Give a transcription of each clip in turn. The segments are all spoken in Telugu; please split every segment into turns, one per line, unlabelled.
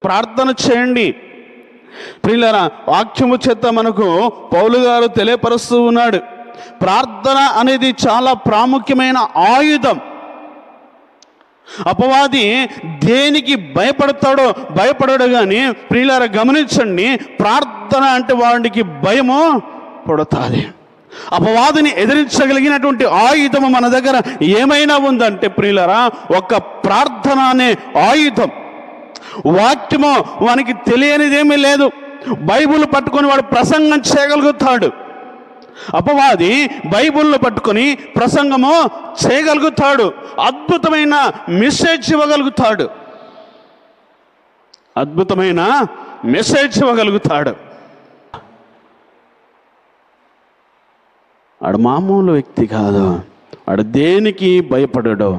ప్రార్థన చేయండి. ప్రియులారా, వాక్యము చేత మనకు పౌలు గారు తెలియపరుస్తూ ఉన్నాడు. ప్రార్థన అనేది చాలా ప్రాముఖ్యమైన ఆయుధం. అపవాది దేనికి భయపడడు కానీ ప్రియులారా గమనించండి, ప్రార్థన అంటే వాడికి భయము పడుతుంది. అపవాదిని ఎదిరించగలిగినటువంటి ఆయుధము మన దగ్గర ఏమైనా ఉందంటే ప్రియులారా, ఒక ప్రార్థన అనే ఆయుధం. వాక్యము వానికి తెలియనిదేమీ లేదు. బైబిల్ పట్టుకొని వాడు ప్రసంగం చేయగలుగుతాడు. అపవాది బైబిల్ను పట్టుకొని ప్రసంగము చేయగలుగుతాడు. అద్భుతమైన మెసేజ్ ఇవ్వగలుగుతాడు. అద్భుతమైన మెసేజ్ ఇవ్వగలుగుతాడు. వాడు మామూలు వ్యక్తి కాదు. వాడు దేనికి భయపడడు.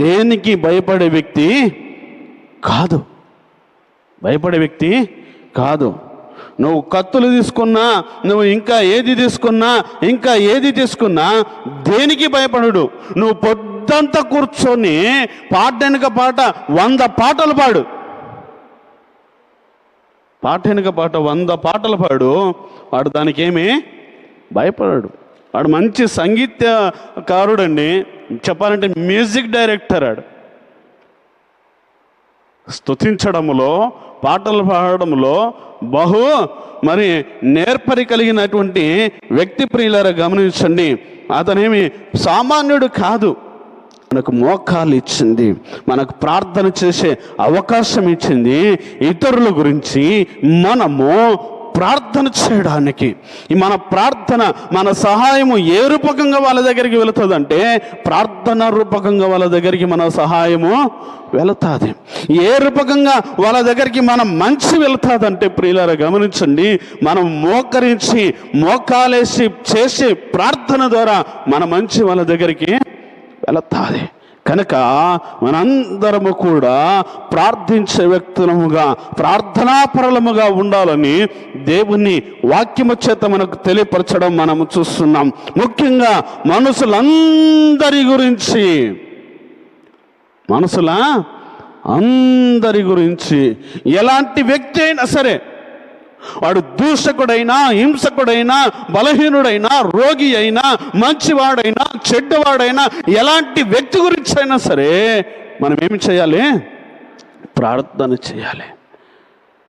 దేనికి భయపడే వ్యక్తి కాదు. భయపడే వ్యక్తి కాదు. నువ్వు కత్తులు తీసుకున్నా, నువ్వు ఇంకా ఏది తీసుకున్నా దేనికి భయపడడు. నువ్వు పొద్దంతా కూర్చొని పాటెనక పాట 100 పాటలు పాడు. పాటెనక పాట 100 పాటలు పాడు. వాడు దానికి ఏమీ భయపడడు. వాడు మంచి సంగీతకారుడండి. చెప్పాలంటే మ్యూజిక్ డైరెక్టర్. వాడు స్తుతించడంలో, పాటలు పాడడంలో మరి నేర్పరి కలిగినటువంటి వ్యక్తి. ప్రియులారా గమనించండి, అతనేమి సామాన్యుడు కాదు. మనకు మోకాలు ఇచ్చింది, మనకు ప్రార్థన చేసే అవకాశం ఇచ్చింది. ఇతరుల గురించి మనము ప్రార్థన చేయడానికి మన ప్రార్థన, మన సహాయము ఏ రూపకంగా వాళ్ళ దగ్గరికి వెళుతుందంటే ప్రార్థన రూపకంగా వాళ్ళ దగ్గరికి మన సహాయము వెళుతుంది. ఏ రూపకంగా వాళ్ళ దగ్గరికి మనం మంచి వెళుతుందంటే ప్రియులారా గమనించండి, మనం మోకాలేసి చేసే ప్రార్థన ద్వారా మన మంచి వాళ్ళ దగ్గరికి వెళుతుంది. కనుక మనందరము కూడా ప్రార్థించే వ్యక్తులముగా, ప్రార్థనాపరులముగా ఉండాలని దేవుని వాక్యము చేత మనకు తెలియపరచడం మనము చూస్తున్నాం. ముఖ్యంగా మనుషులందరి గురించి ఎలాంటి వ్యక్తి అయినా సరే, వాడు దూషకుడైనా, హింసకుడైనా, బలహీనుడైనా, రోగి అయినా, మంచివాడైనా, చెడ్డవాడైనా, ఎలాంటి వ్యక్తి గురించి అయినా సరే మనం ఏమి చేయాలి? ప్రార్థన చేయాలి.